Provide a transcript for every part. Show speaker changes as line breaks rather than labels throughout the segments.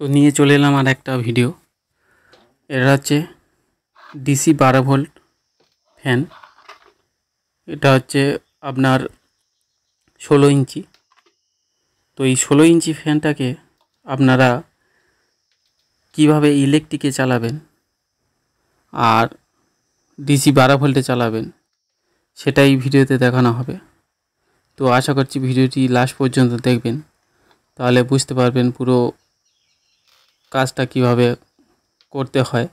তো নিয়ে চলে এলাম আর একটা ভিডিও। এটা হচ্ছে ডিসি 12 ভোল্ট ফ্যান। এটা হচ্ছে আপনার 16 ইঞ্চি। তো এই 16 ইঞ্চি ফ্যানটাকে আপনারা কিভাবে ইলেকট্রিকে চালাবেন আর ডিসি 12 ভোল্টে চালাবেন সেটাই ভিডিওতে দেখানো হবে। তো আশা করছি ভিডিওটি লাস্ট পর্যন্ত দেখবেন, তাহলে বুঝতে পারবেন পুরো কাজটা কিভাবে করতে হয়।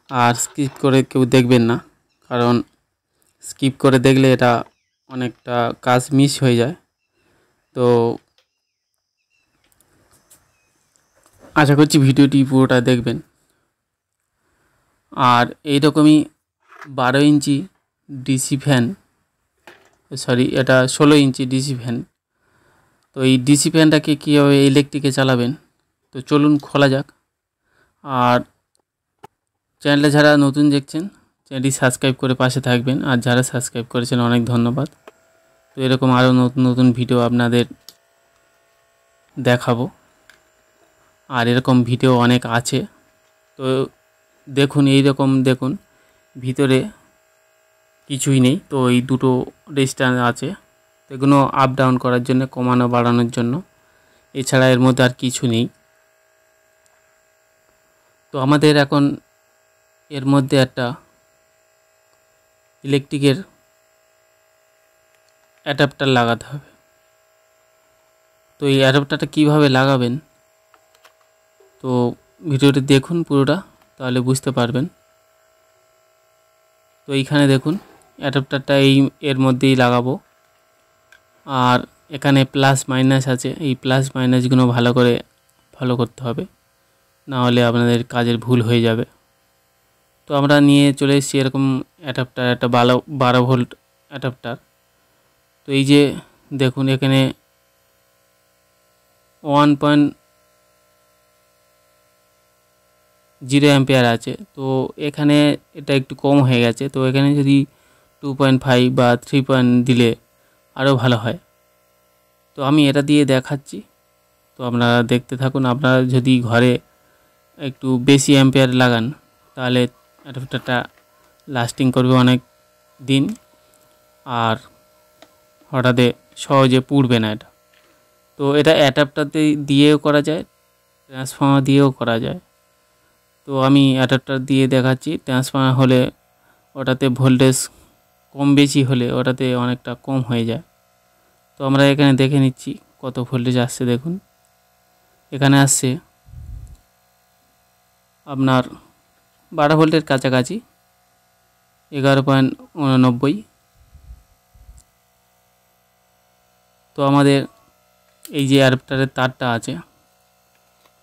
আর স্কিপ করে কেউ দেখবেন না, কারণ স্কিপ করে দেখলে এটা অনেকটা কাজ মিস হয়ে যায়। তো আশা করছি ভিডিওটি পুরোটা দেখবেন। আর এইরকমই 12 ইঞ্চি ডিসি ফ্যান, এটা 16 ইঞ্চি ডিসি ফ্যান। তো এই ডিসি ফ্যানটাকে কীভাবে ইলেকট্রিকে চালাবেন, তো চলুন খোলা যাক। আর চ্যানেলে যারা নতুন দেখছেন চ্যানেলটি সাবস্ক্রাইব করে পাশে থাকবেন, আর যারা সাবস্ক্রাইব করেছেন অনেক ধন্যবাদ। তো এরকম আরও নতুন নতুন ভিডিও আপনাদের দেখাবো, আর এরকম ভিডিও অনেক আছে। তো দেখুন, দেখুন ভিতরে কিছুই নেই। তো এই দুটো রেজিস্টার আছে, এগুলো আপ ডাউন করার জন্য, কমানো বাড়ানোর জন্য, এছাড়া এর মধ্যে আর কিছু নেই। তো আমাদের এখন এর মধ্যে একটা ইলেকট্রিকের অ্যাডাপ্টার লাগাতে হবে। তো এই অ্যাডাপ্টারটা কীভাবে লাগাবেন, তো ভিডিওটি দেখুন পুরোটা, তাহলে বুঝতে পারবেন। তো এইখানে দেখুন অ্যাডাপ্টারটা এর মধ্যেই লাগাবো। আর এখানে প্লাস মাইনাস আছে, এই প্লাস মাইনাসগুলো ভালো করে ফলো করতে হবে, না হলে আপনাদের কাজের ভুল হয়ে যাবে। তো আমরা নিয়ে চলে এসেছি এরকম অ্যাডাপ্টার, একটা 12 ভোল্ট অ্যাডাপ্টার। তো এই যে দেখুন এখানে 1.0 অ্যাম্পিয়ার আছে। তো এখানে এটা একটু কম হয়ে গেছে, তো এখানে যদি 2.5 বা 3 দিলে আরও ভালো হয়। তো আমি এটা দিয়ে দেখাচ্ছি, তো আপনারা দেখতে থাকুন। আপনারা যদি ঘরে একটু বেশি অ্যাম্পিয়ার লাগান তাহলে অ্যাডাপ্টারটা লাস্টিং করবে অনেক দিন, আর হঠাৎ সহজে পুড়বে না এটা। তো এটা অ্যাডাপ্টারতে দিয়েও করা যায়, ট্রান্সফর্মার দিয়েও করা যায়। তো আমি অ্যাডাপ্টার দিয়ে দেখাচ্ছি। ট্রান্সফর্মার হলে ওটাতে ভোল্টেজ কম বেশি হলে ওটাতে অনেকটা কম হয়ে যায়। তো আমরা এখানে দেখে নিচ্ছি কত ভোল্টেজ আসছে। দেখুন এখানে আসছে আপনার 12 ভোল্টের কাছাকাছি, 11.89। তো আমাদের এই যে অ্যাডাপ্টারের তারটা আছে,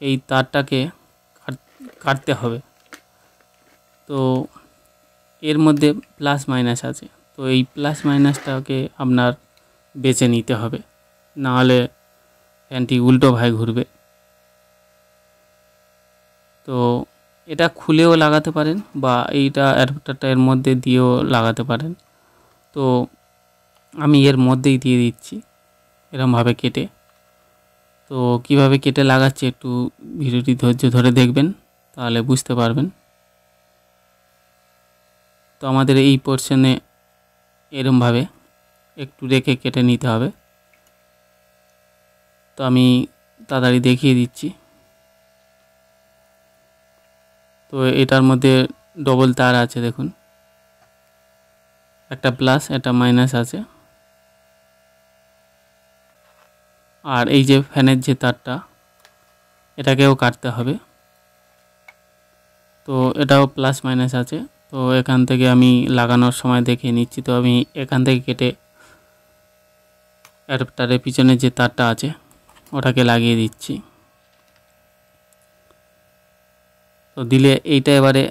এই তারটাকে কাটতে হবে। তো এর মধ্যে প্লাস মাইনাস আছে, তো এই প্লাস মাইনাসটাকে আপনার বেছে নিতে হবে, না হলে ফ্যানটি উল্টো ভাবে ঘুরবে। তো এটা খুলেও লাগাতে পারেন, বা এইটা অ্যাডাপ্টারটা এর মধ্যে দিয়েও লাগাতে পারেন। তো আমি এর মধ্যেই দিয়ে দিচ্ছি এরমভাবে কেটে। তো কিভাবে কেটে লাগাচ্ছি একটু ভিডিওটি ধৈর্য ধরে দেখবেন, তাহলে বুঝতে পারবেন। তো আমাদের এই পোর্শনে এরমভাবে একটু রেখে কেটে নিতে হবে। তো আমি তাড়াতাড়ি দেখিয়ে দিচ্ছি। তো এটার মধ্যে ডবল তার আছে, দেখুন একটা প্লাস একটা মাইনাস আছে। আর এই যে ফ্যানের যে তারটা, এটাকেও কাটতে হবে। তো এটাও প্লাস মাইনাস আছে। তো এখান থেকে আমি লাগানোর সময় দেখিয়ে নিচ্ছি। তো আমি এখান থেকে কেটে অ্যাডাপ্টারের পিছনে যে তারটা আছে ওটাকে লাগিয়ে দিচ্ছি। তো দিলে এইটা এবারে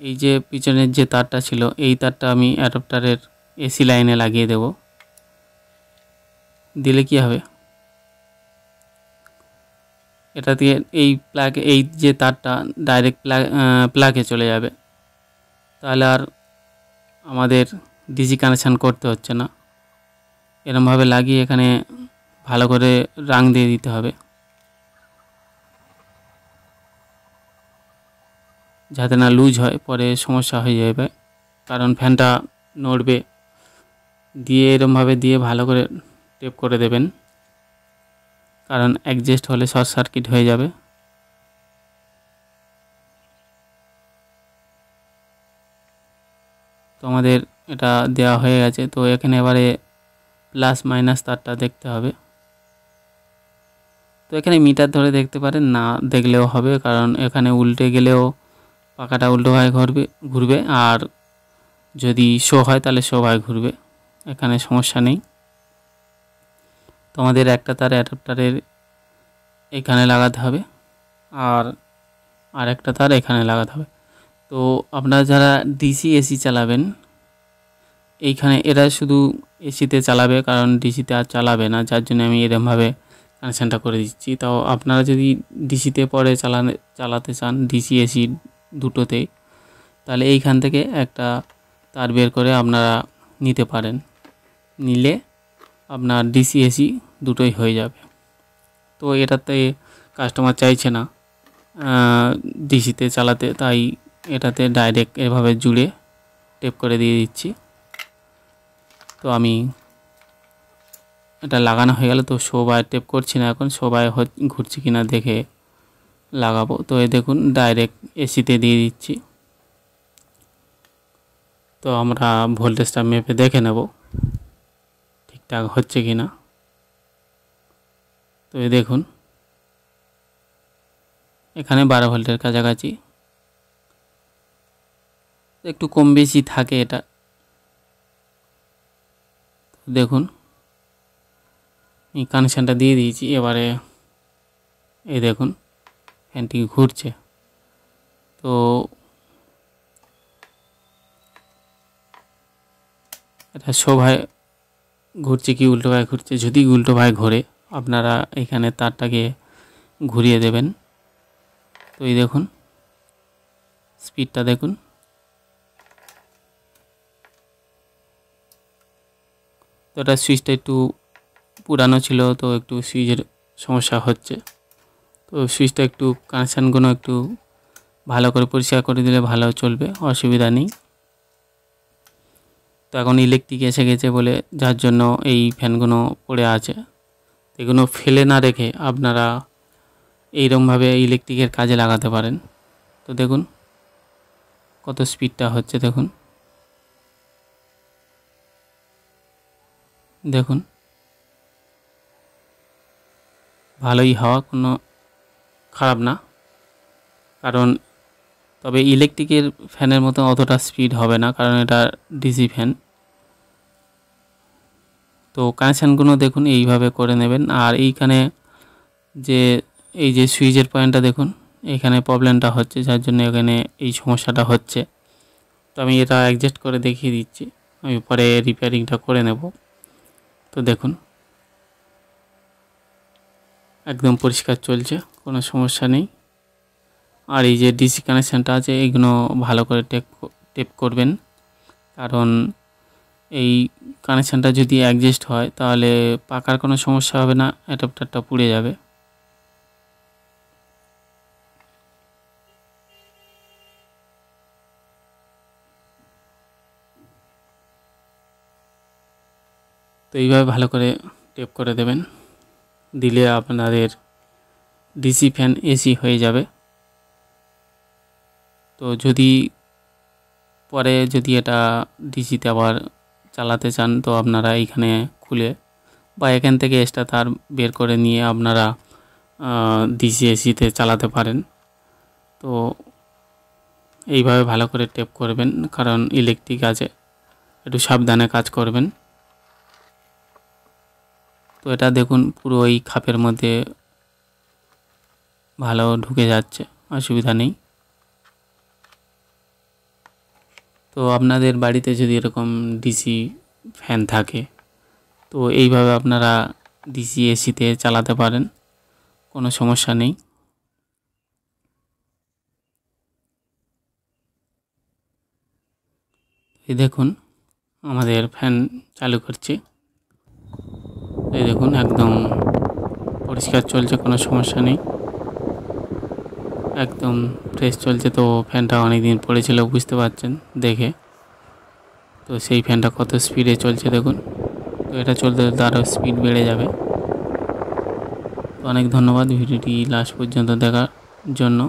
এই যে পিছনের যে তারটা ছিল, এই তারটা আমি অ্যাডাপ্টারের এসি লাইনে লাগিয়ে দেব। দিলে কি হবে, এটা দিয়ে এই যে তারটা ডাইরেক্ট প্লাগে চলে যাবে, তাহলে আর আমাদের ডিসি কানেকশান করতে হচ্ছে না। এরমভাবে লাগিয়ে এখানে ভালো করে রাং দিয়ে দিতে হবে। যাতে না লুজ হয়, পরে সমস্যা হয়ে যাবে। কারণ ফ্যানটা নড়বে। দিয়ে এরমভাবে দিয়ে ভালো করে টেপ করে দেবেন, কারণ অ্যাডজাস্ট হলে শর্ট সার্কিট হয়ে যাবে। তো আমাদের এটা দেওয়া হয়ে গেছে। তো এখানে এবারে প্লাস মাইনাস তারটা দেখতে হবে। তো এখানে মিটার ধরে দেখতে পারেন, না দেখলেও হবে, কারণ এখানে উল্টে গেলেও পাখাটা উল্টোভাবে ঘুরবে, আর যদি শো হয় তাহলে শোভাবে ঘুরবে, এখানে সমস্যা নেই। তো আমাদের একটা তার অ্যাডাপ্টারের এখানে লাগাতে হবে, আর একটা তার এখানে লাগাতে হবে। তো আপনারা যারা ডিসি এসি চালাবেন, এইখানে এরা শুধু এসিতে চালাবে, কারণ ডিসিতে আর চালাবে না, যার জন্য আমি এরমভাবে কানেকশানটা করে দিচ্ছি। তাও আপনারা যদি ডিসিতে পরে চালাতে চান, ডিসি এসি দুটোতেই, তাহলে এইখান থেকে একটা তার বের করে আপনারা নিতে পারেন। নিলে আপনার ডিসি এসি দুটোই হয়ে যাবে। তো এটাতে কাস্টমার চাইছে না ডিসিতে চালাতে, তাই এটাতে ডাইরেক্ট এভাবে জুড়ে টেপ করে দিয়ে দিচ্ছি। তো আমি এটা লাগানো হয়ে গেল। তো সবাই টেপ করছি না, এখন সবাই ঘুরছে কিনা দেখে লাগাবো। তো এই দেখুন ডাইরেক্ট এসিতে দিয়ে দিচ্ছি। তো আমরা ভোল্টেজটা মেপে দেখে নেব ঠিকঠাক হচ্ছে কিনা। তো এই দেখুন এখানে 12 ভোল্টের কাছাকাছি, একটু কম বেশি থাকে এটা। দেখুন এই কানেকশানটা দিয়ে দিয়েছি। এবারে এই দেখুন ফ্যানটি ঘুরছে। তো এটা শোভায় ঘুরছে কি উল্টোভাবে ঘুরছে, যদি উল্টোভাবে ঘোরে আপনারা এখানে তারটাকে ঘুরিয়ে দেবেন। তো এই দেখুন স্পিডটা দেখুন। তো এটা সুইচটা একটু পুরানো ছিল, তো একটু সুইচের সমস্যা হচ্ছে। তো সুইচটা একটু কানেকশানগুলো একটু ভালো করে পরিষ্কার করে দিলে ভালো চলবে, অসুবিধা নেই। তো এখন ইলেকট্রিক এসে গেছে বলে, যার জন্য এই ফ্যানগুলো পড়ে আছে। এগুলো ফেলে না রেখে আপনারা এইরকমভাবে ইলেকট্রিকের কাজে লাগাতে পারেন। তো দেখুন কত স্পিডটা হচ্ছে, দেখুন দেখুন ভালোই হাওয়া, কোনো খারাপ না। কারণ তবে ইলেকট্রিকের ফ্যানের মতো অতটা স্পিড হবে না, কারণ এটা ডিসি ফ্যান। তো কানেকশানগুলো দেখুন এইভাবে করে নেবেন। আর এইখানে এই যে সুইচের পয়েন্টটা দেখুন, এখানে প্রবলেমটা হচ্ছে, যার জন্য এখানে এই সমস্যাটা হচ্ছে। তো আমি এটা অ্যাডজাস্ট করে দেখিয়ে দিচ্ছি, আমি পরে রিপেয়ারিংটা করে নেব। তো দেখুন একদম পরিষ্কার চলছে, কোনো সমস্যা নেই। আর এই যে ডিসি কানেকশানটা আছে, এইগুলো ভালো করে টেপ করবেন, কারণ এই কানেকশানটা যদি অ্যাডজাস্ট হয় তাহলে পাকার কোনো সমস্যা হবে না, অ্যাডাপ্টারটা পুড়ে যাবে। তো এইভাবে ভালো করে টেপ করে দেবেন, দিলে আপনাদের ডিসি ফ্যান এসি হয়ে যাবে। তো পরে যদি এটা ডিসিতে আবার চালাতে চান, তো আপনারা এইখানে খুলে বা এখান থেকে এক্সট্রা তার বের করে নিয়ে আপনারা ডিসি এসিতে চালাতে পারেন। তো এইভাবে ভালো করে টেপ করবেন, কারণ ইলেকট্রিক আছে, একটু সাবধানে কাজ করবেন। তো এটা দেখুন পুরো এই খাপের মধ্যে ভালো ঢুকে যাচ্ছে, অসুবিধা নেই। তো আপনাদের বাড়িতে যদি এরকম ডিসি ফ্যান থাকে, তো এইভাবে আপনারা ডিসি এসিতে চালাতে পারেন, কোনো সমস্যা নেই। এই দেখুন আমাদের ফ্যান চালু করছি, এই দেখুন একদম পরিষ্কার চলছে, কোনো সমস্যা নেই, একদম ফ্রেশ চলছে। তো ফ্যানটা অনেক দিন পড়েছিল বুঝতে পারছেন দেখে। তো সেই ফ্যানটা কত স্পিডে চলছে দেখুন। তো এটা চলতে চলতে আরও স্পিড বেড়ে যাবে। তো অনেক ধন্যবাদ ভিডিওটি লাস্ট পর্যন্ত দেখার জন্য।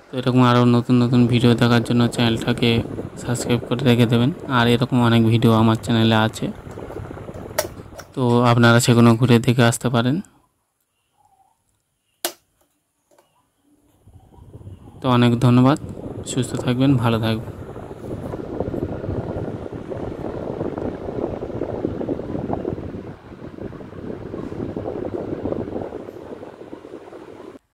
তো এরকম আরও নতুন নতুন ভিডিও দেখার জন্য চ্যানেলটাকে সাবস্ক্রাইব করে রেখে দেবেন। আর এরকম অনেক ভিডিও আমার চ্যানেলে আছে, তো আপনারা সেগুলো ঘুরে দেখে আসতে পারেন। তো অনেক ধন্যবাদ, সুস্থ থাকবেন, ভালো থাকবেন।